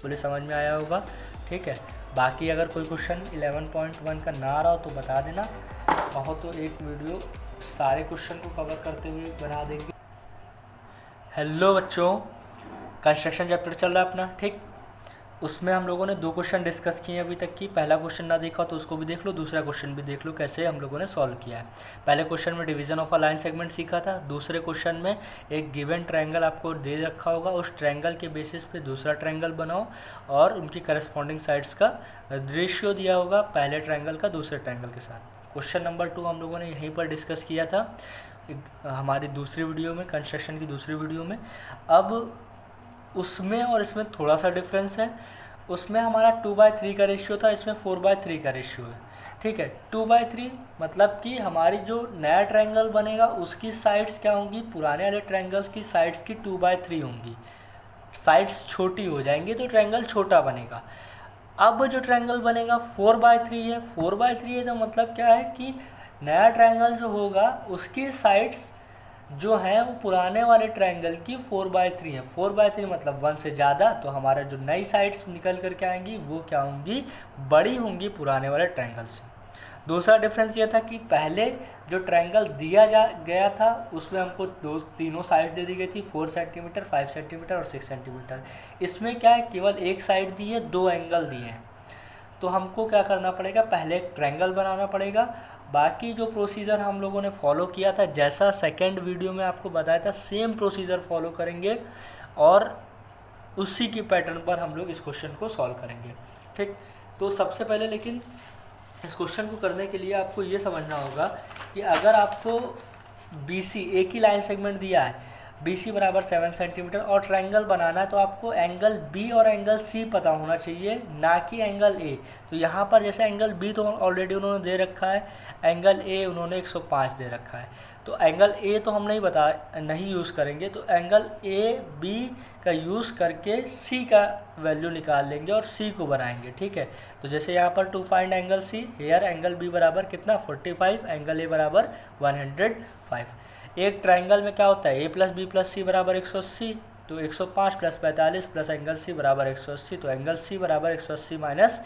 Hopefully समझ में आया होगा। ठीक है, बाकी अगर कोई क्वेश्चन 11.1 का ना आ रहा हो तो बता देना, कहो तो एक वीडियो सारे क्वेश्चन को कवर करते हुए बना देंगे। हेलो बच्चों, कंस्ट्रक्शन चैप्टर चल रहा है अपना। ठीक, उसमें हम लोगों ने 2 क्वेश्चन डिस्कस किए अभी तक की। पहला क्वेश्चन ना देखा तो उसको भी देख लो, दूसरा क्वेश्चन भी देख लो कैसे हम लोगों ने सॉल्व किया है। पहले क्वेश्चन में division of a line segment सीखा था। दूसरे क्वेश्चन में एक गिवन ट्रायंगल आपको दे रखा होगा, उस ट्रायंगल के बेसिस पे दूसरा ट्रायंगल बनाओ और उनकी करस्पॉन्डिंग साइड्स का रेशियो दिया होगा पहले ट्रायंगल का दूसरे ट्रायंगल के साथ। क्वेश्चन नंबर 2 हम लोगों ने यहीं पर डिस्कस किया था हमारी दूसरी वीडियो में, कंस्ट्रक्शन की दूसरी वीडियो में। अब उसमें और इसमें थोड़ा सा डिफरेंस है। उसमें हमारा 2/3 का रेशियो था, इसमें 4/3 का रेशियो है। ठीक है, 2/3 मतलब कि हमारी जो नया ट्रायंगल बनेगा उसकी साइड्स क्या होंगी, पुराने वाले ट्रायंगल्स की साइड्स की 2/3 होंगी। साइड्स छोटी हो जाएंगी तो ट्रायंगल छोटा बनेगा। अब जो ट्रायंगल बनेगा 4/3 है। 4/3 है तो मतलब क्या है कि नया ट्रायंगल जो होगा उसकी साइड्स जो है वो पुराने वाले ट्रायंगल की 4/3 है। 4/3 मतलब 1 से ज़्यादा, तो हमारा जो नई साइड्स निकल कर क्या आएंगी वो क्या होंगी, बड़ी होंगी पुराने वाले ट्रायंगल से। दूसरा डिफरेंस ये था कि पहले जो ट्रायंगल दिया गया था उसमें हमको तीनों साइड दे दी गई थी, 4 सेंटीमीटर, 5 सेंटीमीटर और 6 सेंटीमीटर। इसमें क्या है, केवल एक साइड दी है, 2 एंगल दिए हैं। तो हमको क्या करना पड़ेगा, पहले एक ट्रायंगल बनाना पड़ेगा। बाकी जो प्रोसीजर हम लोगों ने फॉलो किया था, जैसा सेकंड वीडियो में आपको बताया था, सेम प्रोसीजर फॉलो करेंगे और उसी की पैटर्न पर हम लोग इस क्वेश्चन को सॉल्व करेंगे। ठीक, तो सबसे पहले लेकिन इस क्वेश्चन को करने के लिए आपको ये समझना होगा कि अगर आपको BC एक ही लाइन सेगमेंट दिया है, BC बराबर 7 सेंटीमीटर और ट्रायंगल बनाना है, तो आपको एंगल B और एंगल C पता होना चाहिए, ना कि एंगल A। तो यहाँ पर जैसे एंगल B तो ऑलरेडी उन्होंने दे रखा है, एंगल A उन्होंने 105 दे रखा है, तो एंगल A तो हम नहीं यूज़ करेंगे। तो एंगल AB का यूज़ करके C का वैल्यू निकाल लेंगे और C को बनाएंगे। ठीक है, तो जैसे यहाँ पर to find angle C, here angle B बराबर कितना 45, एंगल A बराबर 105। एक ट्रायंगल में क्या होता है, A + B + C बराबर 180, तो 105 + 45 प्लस एंगल C बराबर 180, तो एंगल C बराबर 180 माइनस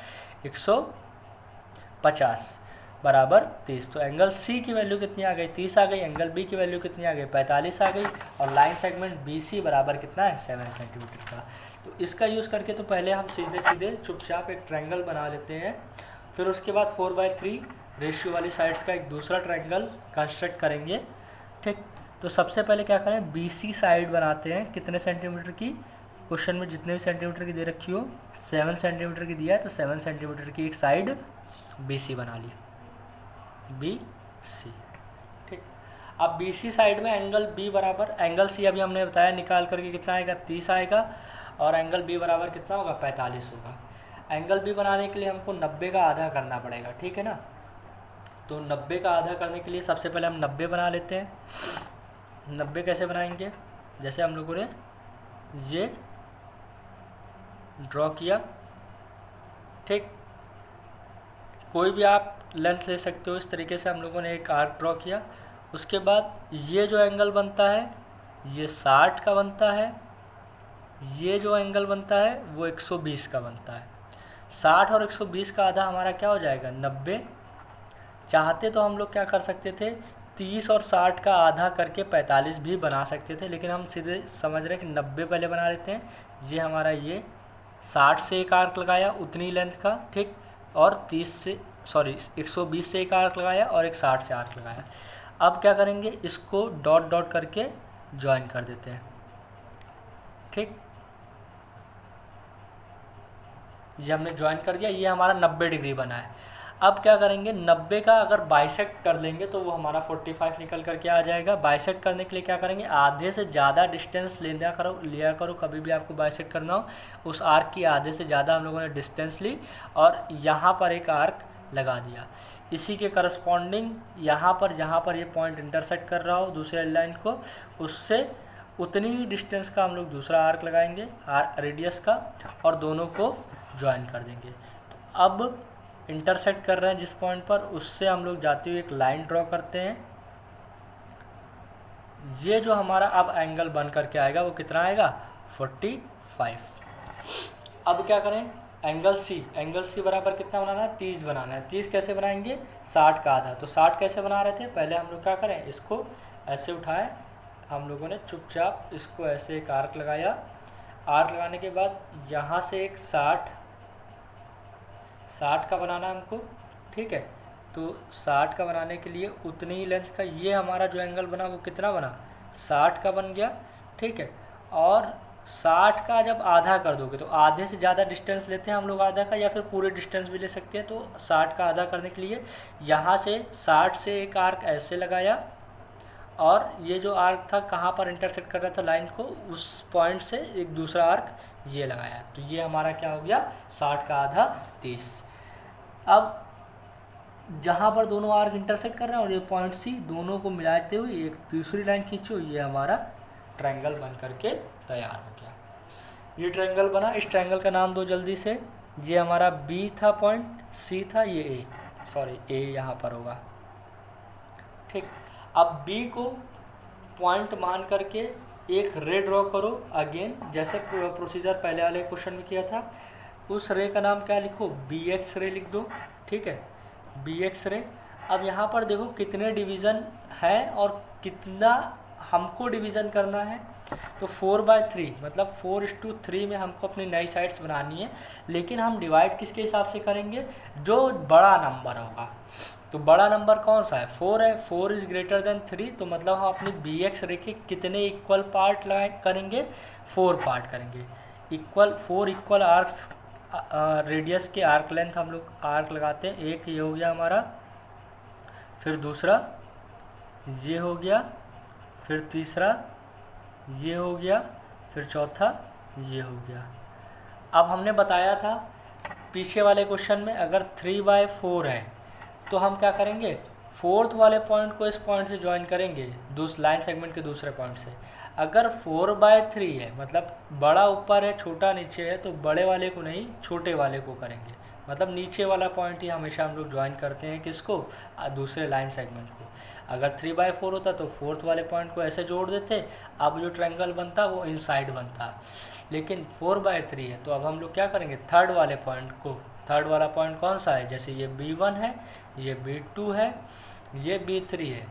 150 बराबर 30। तो एंगल C की वैल्यू कितनी आ गई, 30 आ गई। एंगल B की वैल्यू कितनी आ गई, 45 आ गई। और लाइन सेगमेंट BC बराबर कितना है, 7 सेंटीमीटर का। तो इसका यूज़ करके तो पहले हम सीधे चुपचाप एक ट्रायंगल बना लेते हैं, फिर उसके बाद 4/3 रेशियो वाली साइड्स का एक दूसरा ट्रायंगल कंस्ट्रक्ट करेंगे। ठीक, तो सबसे पहले क्या करें, BC साइड बनाते हैं। कितने सेंटीमीटर की, क्वेश्चन में जितने भी सेंटीमीटर की दे रखी हो, 7 सेंटीमीटर की दिया है तो 7 सेंटीमीटर की एक साइड BC बना ली, BC। ठीक, अब BC साइड में एंगल B बराबर एंगल C अभी हमने बताया निकाल करके कितना आएगा, 30 आएगा। और एंगल B बराबर कितना होगा, 45 होगा। एंगल B बनाने के लिए हमको 90 का आधा करना पड़ेगा। ठीक है ना, तो 90 का आधा करने के लिए सबसे पहले हम 90 बना लेते हैं। 90 कैसे बनाएंगे, जैसे हम लोगों ने ये ड्रॉ किया। ठीक, कोई भी आप लेंथ ले सकते हो। इस तरीके से हम लोगों ने एक आर्क ड्रॉ किया। उसके बाद ये जो एंगल बनता है ये 60 का बनता है, ये जो एंगल बनता है वो 120 का बनता है। 60 और 120 का आधा हमारा क्या हो जाएगा, 90। चाहते तो हम लोग क्या कर सकते थे, 30 और 60 का आधा करके 45 भी बना सकते थे, लेकिन हम सीधे समझ रहे हैं कि 90 पहले बना लेते हैं। ये हमारा ये 60 से एक आर्क लगाया उतनी लेंथ का, ठीक, और 120 से एक आर्क लगाया और एक 60 से आर्क लगाया। अब क्या करेंगे, इसको डॉट डॉट करके ज्वाइन कर देते हैं। ठीक, ये हमने ज्वाइन कर दिया, ये हमारा 90 डिग्री बना है। अब क्या करेंगे, 90 का अगर बाइसेक्ट कर लेंगे तो वो हमारा 45 निकल करके आ जाएगा। बाइसेक्ट करने के लिए क्या करेंगे, आधे से ज़्यादा डिस्टेंस लिया करो कभी भी आपको बाइसेक्ट करना हो। उस आर्क की आधे से ज़्यादा हम लोगों ने डिस्टेंस ली और यहाँ पर एक आर्क लगा दिया। इसी के करस्पॉन्डिंग यहाँ पर जहाँ पर ये पॉइंट इंटरसेक्ट कर रहा हो दूसरे लाइन को, उससे उतनी ही डिस्टेंस का हम लोग दूसरा आर्क लगाएंगे रेडियस का, और दोनों को ज्वाइन कर देंगे। अब इंटरसेक्ट कर रहे हैं जिस पॉइंट पर, उससे हम लोग जाते हुए एक लाइन ड्रॉ करते हैं। ये जो हमारा अब एंगल बन करके आएगा वो कितना आएगा, 45। अब क्या करें, एंगल सी बराबर कितना बनाना है, 30 बनाना है। 30 कैसे बनाएंगे, 60 का आधा। तो 60 कैसे बना रहे थे, पहले हम लोग क्या करें, इसको ऐसे उठाए, हम लोगों ने चुपचाप इसको ऐसे एक आर्क लगाया। आर्क लगाने के बाद यहाँ से एक 60 का बनाना है हमको, ठीक है। तो 60 का बनाने के लिए उतनी ही लेंथ का ये हमारा जो एंगल बना वो कितना बना, 60 का बन गया, ठीक है। और 60 का जब आधा कर दोगे तो आधे से ज़्यादा डिस्टेंस लेते हैं हम लोग आधा का, या फिर पूरे डिस्टेंस भी ले सकते हैं। तो 60 का आधा करने के लिए यहाँ से 60 से एक आर्क ऐसे लगाया, और ये जो आर्क था कहाँ पर इंटरसेक्ट कर रहा था लाइन को, उस पॉइंट से एक दूसरा आर्क ये लगाया। तो ये हमारा क्या हो गया, 60 का आधा 30। अब जहाँ पर दोनों आर्क इंटरसेक्ट कर रहे हैं और ये पॉइंट सी, दोनों को मिलाते हुए एक दूसरी लाइन खींचो, ये हमारा ट्रायंगल बन करके तैयार हो गया। ये ट्रायंगल बना, इस ट्रायंगल का नाम दो जल्दी से। ये हमारा बी था पॉइंट, सी था ये ए, सॉरी ए यहाँ पर होगा, ठीक। अब बी को पॉइंट मान करके एक रे ड्रॉ करो अगेन, जैसे प्रोसीजर पहले वाले क्वेश्चन में किया था। उस रे का नाम क्या लिखो, बी एक्स रे लिख दो, ठीक है, बी एक्स रे। अब यहाँ पर देखो कितने डिवीज़न है और कितना हमको डिवीज़न करना है। तो 4/3 मतलब 4:3 में हमको अपनी नई साइड्स बनानी है। लेकिन हम डिवाइड किसके हिसाब से करेंगे, जो बड़ा नंबर होगा। तो बड़ा नंबर कौन सा है, 4 है, 4 इज़ ग्रेटर देन 3। तो मतलब हम अपनी बी एक्स रे के कितने इक्वल पार्ट करेंगे, 4 पार्ट करेंगे। 4 इक्वल आर्क्स, रेडियस के आर्क लेंथ हम लोग आर्क लगाते हैं। एक ये हो गया हमारा, फिर दूसरा ये हो गया, फिर तीसरा ये हो गया, फिर चौथा ये हो गया। अब हमने बताया था पीछे वाले क्वेश्चन में, अगर 3/4 है तो हम क्या करेंगे, 4th वाले पॉइंट को इस पॉइंट से ज्वाइन करेंगे, लाइन सेगमेंट के दूसरे पॉइंट से। अगर 4/3 है मतलब बड़ा ऊपर है छोटा नीचे है, तो बड़े वाले को नहीं छोटे वाले को करेंगे। मतलब नीचे वाला पॉइंट ही हमेशा हम लोग ज्वाइन करते हैं, किसको, दूसरे लाइन सेगमेंट को। अगर 3/4 होता तो 4th वाले पॉइंट को ऐसे जोड़ देते, अब जो ट्रायंगल बनता वो इनसाइड बनता। लेकिन 4/3 है तो अब हम लोग क्या करेंगे, 3rd वाले पॉइंट को, 3rd वाला पॉइंट कौन सा है, जैसे ये B1 है, ये B2 है, ये B3 है,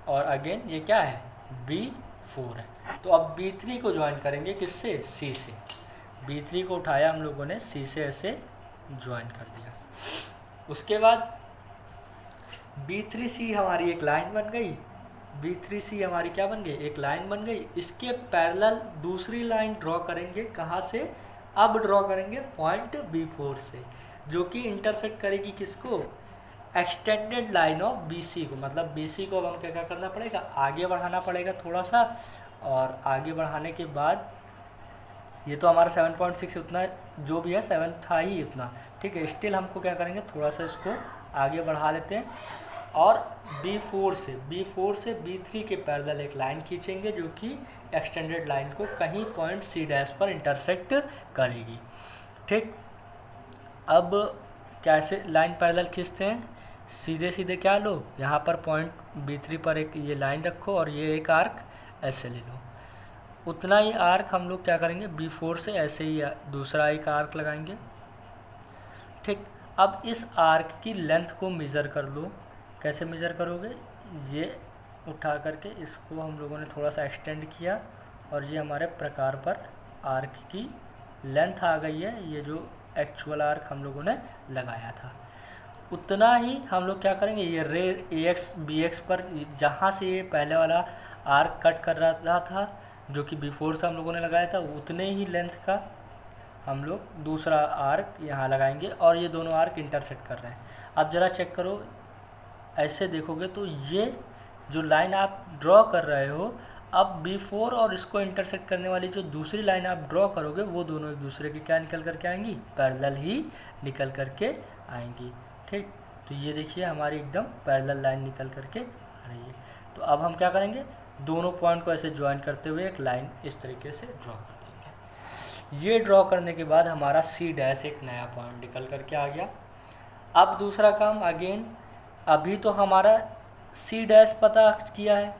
और अगेन ये क्या है, B4 है। तो अब B3 को ज्वाइन करेंगे किससे, C से। B3 को उठाया हम लोगों ने, C से ऐसे ज्वाइन कर दिया। उसके बाद B3C हमारी एक लाइन बन गई, B3C हमारी क्या बन गई, एक लाइन बन गई। इसके पैरेलल दूसरी लाइन ड्रॉ करेंगे, कहाँ से, अब ड्रॉ करेंगे पॉइंट B4 से, जो कि इंटरसेक्ट करेगी किसको, एक्सटेंडेड लाइन ऑफ BC को। मतलब BC को अब हम क्या करना पड़ेगा, आगे बढ़ाना पड़ेगा थोड़ा सा, और आगे बढ़ाने के बाद ये तो हमारा 7.6 उतना जो भी है 7 था ही इतना, ठीक है। स्टिल हमको क्या करेंगे, थोड़ा सा इसको आगे बढ़ा लेते हैं, और B4 से B3 के पैरेलल एक लाइन खींचेंगे, जो कि एक्सटेंडेड लाइन को कहीं पॉइंट C' पर इंटरसेक्ट करेगी, ठीक। अब कैसे लाइन पैरेलल खींचते हैं, सीधे सीधे क्या लो, यहाँ पर पॉइंट B3 पर एक ये लाइन रखो, और ये एक आर्क ऐसे ले लो। उतना ही आर्क हम लोग क्या करेंगे, B4 से ऐसे ही दूसरा एक आर्क लगाएंगे, ठीक। अब इस आर्क की लेंथ को मेज़र कर लो। कैसे मेज़र करोगे, ये उठा करके इसको हम लोगों ने थोड़ा सा एक्सटेंड किया, और ये हमारे प्रकार पर आर्क की लेंथ आ गई है, ये जो एक्चुअल आर्क हम लोगों ने लगाया था। उतना ही हम लोग क्या करेंगे, ये रे AX BX पर जहाँ से ये पहले वाला आर्क कट कर रहा था, जो कि B4 से हम लोगों ने लगाया था, उतने ही लेंथ का हम लोग दूसरा आर्क यहाँ लगाएंगे, और ये दोनों आर्क इंटरसेक्ट कर रहे हैं। अब ज़रा चेक करो, ऐसे देखोगे तो ये जो लाइन आप ड्रॉ कर रहे हो, अब B4 और इसको इंटरसेक्ट करने वाली जो दूसरी लाइन आप ड्रॉ करोगे, वो दोनों एक दूसरे के क्या निकल करके आएंगी, पैरेलल ही निकल करके आएंगी, ठीक। तो ये देखिए हमारी एकदम पैरेलल लाइन निकल करके आ रही है। तो अब हम क्या करेंगे, दोनों पॉइंट को ऐसे ज्वाइन करते हुए एक लाइन इस तरीके से ड्रॉ कर देंगे। ये ड्रॉ करने के बाद हमारा C' एक नया पॉइंट निकल करके आ गया। अब दूसरा काम अगेन, अभी तो हमारा C' पता किया है,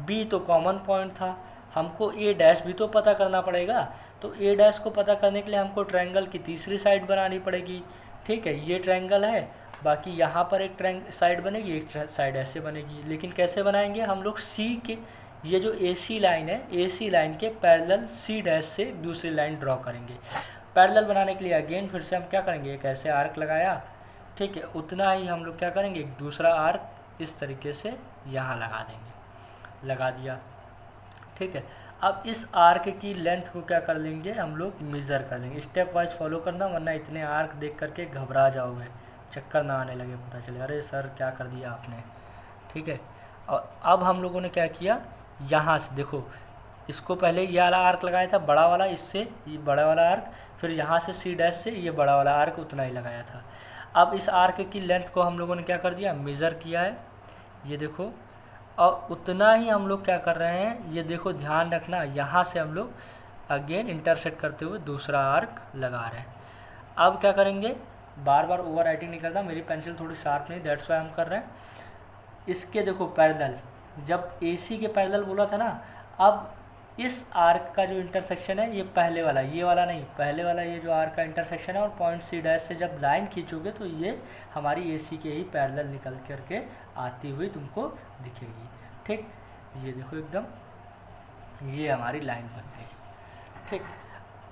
B तो कॉमन पॉइंट था, हमको ए डैश भी तो पता करना पड़ेगा। तो ए डैश को पता करने के लिए हमको ट्रायंगल की तीसरी साइड बनानी पड़ेगी। ठीक है, ये ट्रायंगल है, बाकी यहाँ पर एक साइड बनेगी, एक साइड ऐसे बनेगी। लेकिन कैसे बनाएंगे हम लोग, सी के ये जो AC लाइन है, AC लाइन के पैरेलल C डैश से दूसरी लाइन ड्रॉ करेंगे। पैरेलल बनाने के लिए अगेन फिर से हम क्या करेंगे, एक ऐसे आर्क लगाया। ठीक है, उतना ही हम लोग क्या करेंगे, एक दूसरा आर्क इस तरीके से यहाँ लगा देंगे, लगा दिया। ठीक है, अब इस आर्क की लेंथ को क्या कर लेंगे, हम लोग मेज़र कर लेंगे। स्टेप वाइज फॉलो करना, वरना इतने आर्क देख करके घबरा जाओगे, चक्कर ना आने लगे, पता चले अरे सर क्या कर दिया आपने। ठीक है, और अब हम लोगों ने क्या किया, यहाँ से देखो, इसको पहले ये वाला आर्क लगाया था बड़ा वाला, इससे ये बड़ा वाला आर्क, फिर यहाँ से C डैश से ये बड़ा वाला आर्क उतना ही लगाया था। अब इस आर्क की लेंथ को हम लोगों ने क्या कर दिया, मेज़र किया है, ये देखो, और उतना ही हम लोग क्या कर रहे हैं, ये देखो ध्यान रखना, यहाँ से हम लोग अगेन इंटरसेक्ट करते हुए दूसरा आर्क लगा रहे हैं। अब क्या करेंगे, बार बार ओवर राइटिंग नहीं करना, मेरी पेंसिल थोड़ी शार्प नहीं, दैट्स वाई हम कर रहे हैं। इसके देखो पैरेलल, जब AC के पैरेलल बोला था ना, अब इस आर्क का जो इंटरसेक्शन है, ये पहले वाला, ये वाला नहीं, पहले वाला ये जो आर्क का इंटरसेक्शन है, और पॉइंट C डैश से जब लाइन खींचोगे तो ये हमारी AC के ही पैरेलल निकल करके आती हुई तुमको दिखेगी। ठीक, ये देखो एकदम ये हमारी लाइन बन गई। ठीक,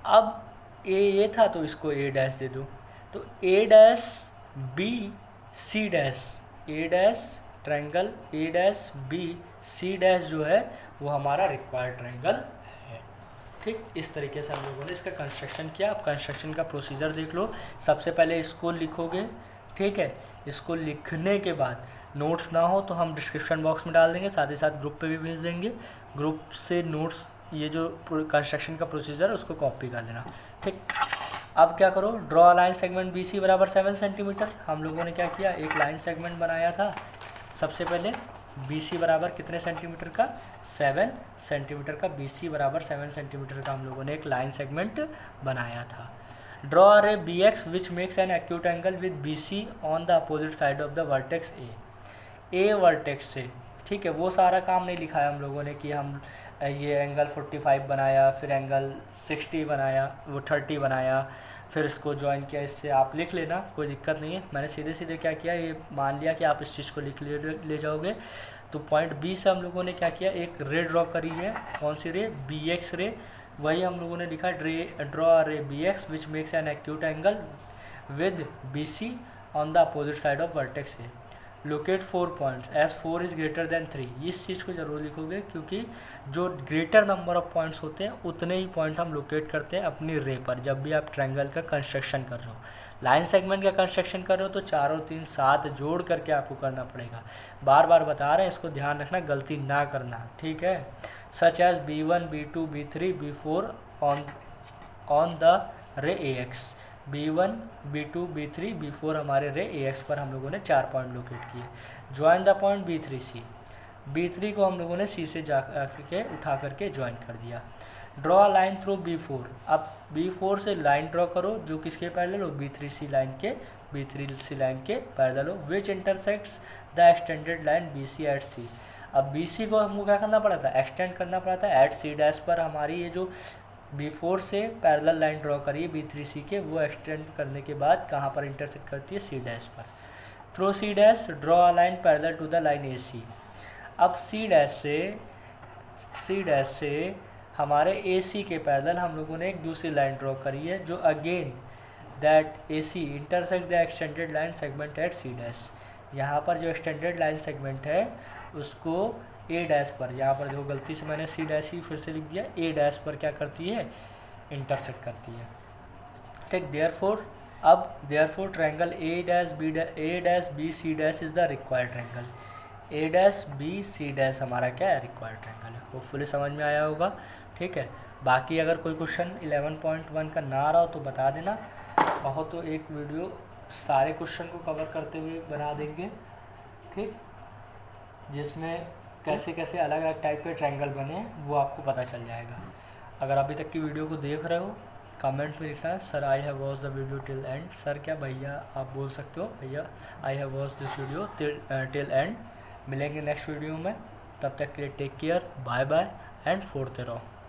अब ये था तो इसको A डैश दे दो, तो A dash B C dash, A dash triangle A dash B C dash जो है वो हमारा रिक्वायर्ड ट्रायंगल है। ठीक, इस तरीके से हम लोगों ने इसका कंस्ट्रक्शन किया। अब कंस्ट्रक्शन का प्रोसीजर देख लो। सबसे पहले इसको लिखोगे, ठीक है, इसको लिखने के बाद नोट्स ना हो तो हम डिस्क्रिप्शन बॉक्स में डाल देंगे, साथ ही साथ ग्रुप पे भी भेज देंगे। ग्रुप से नोट्स, ये जो कंस्ट्रक्शन का प्रोसीजर है उसको कॉपी कर लेना। ठीक, अब क्या करो, ड्रॉ लाइन सेगमेंट BC बराबर 7 सेंटीमीटर। हम लोगों ने क्या किया, एक लाइन सेगमेंट बनाया था। सबसे पहले BC बराबर कितने सेंटीमीटर का, 7 सेंटीमीटर का, BC बराबर 7 सेंटीमीटर का हम लोगों ने एक लाइन सेगमेंट बनाया था। ड्रॉ अ रे BX which makes an acute angle with BC on the opposite side of the vertex A vertex से। ठीक है, वो सारा काम नहीं लिखा है हम लोगों ने कि हम ये एंगल 45 बनाया, फिर एंगल 60 बनाया, वो 30 बनाया, फिर इसको ज्वाइन किया। इससे आप लिख लेना, कोई दिक्कत नहीं है। मैंने सीधे सीधे क्या किया, ये मान लिया कि आप इस चीज़ को लिख ले जाओगे। तो पॉइंट B से हम लोगों ने क्या किया, एक रे ड्रॉ करी है। कौन सी रे, BX रे, वही हम लोगों ने लिखा draw ray BX which makes an acute angle with BC on the opposite side of vertex A। Locate 4 points as 4 is greater than 3। इस चीज़ को जरूर लिखोगे, क्योंकि जो ग्रेटर नंबर ऑफ पॉइंट्स होते हैं उतने ही पॉइंट हम लोकेट करते हैं अपनी रे पर, जब भी आप ट्रायंगल का कंस्ट्रक्शन कर रहे हो। लाइन सेगमेंट का कंस्ट्रक्शन कर रहे हो तो 4 और 3 7 जोड़ करके आपको करना पड़ेगा। बार बार बता रहे हैं, इसको ध्यान रखना, गलती ना करना। ठीक है, such as B1 B2 B3 B4 on the ray AX। B1 B2 B3 B4 हमारे रे AX पर हम लोगों ने 4 पॉइंट लोकेट किए। Join the point B3C। B3 को हम लोगों ने C से जा करके उठा करके ज्वाइन कर दिया। Draw line through B4। अब B4 से लाइन ड्रॉ करो जो किसके पैरेलल हो, B3C लाइन के पैरेलल हो, which intersects the extended line BC at C। अब BC को हमको क्या करना पड़ा था, एक्सटेंड करना पड़ा था एट C डैश पर। हमारी ये जो B4 से पैरेलल लाइन ड्रॉ करिए B3C के, वो एक्सटेंड करने के बाद कहाँ पर इंटरसेक्ट करती है, C डैश पर। Through C dash draw a line parallel to the line AC। अब C डैश से हमारे AC के पैरेलल हम लोगों ने एक दूसरी लाइन ड्रॉ करी है, जो again that AC intersect the extended line segment at C dash. यहाँ पर जो एक्सटेंडेड लाइन सेगमेंट है उसको A डैश पर, यहाँ पर जो गलती से मैंने C डैश ही फिर से लिख दिया, A डैश पर क्या करती है, इंटरसेक्ट करती है। ठीक, therefore triangle A dash B C dash is the required triangle. A dash B C dash हमारा क्या है, रिक्वायर्ड ट्रायंगल है। होपफुली समझ में आया होगा। ठीक है, बाकी अगर कोई क्वेश्चन 11.1 का ना रहा हो तो बता देना, कहो तो एक वीडियो सारे क्वेश्चन को कवर करते हुए बना देंगे। ठीक, जिसमें कैसे कैसे अलग अलग टाइप के ट्रायंगल बने वो आपको पता चल जाएगा। अगर अभी तक की वीडियो को देख रहे हो, कमेंट में लिखना sir I have watch the video till end. Sir क्या भैया आप बोल सकते हो, भैया I have watch this video till end. मिलेंगे नेक्स्ट वीडियो में, तब तक के लिए take care, bye bye. And फोड़ते रहो।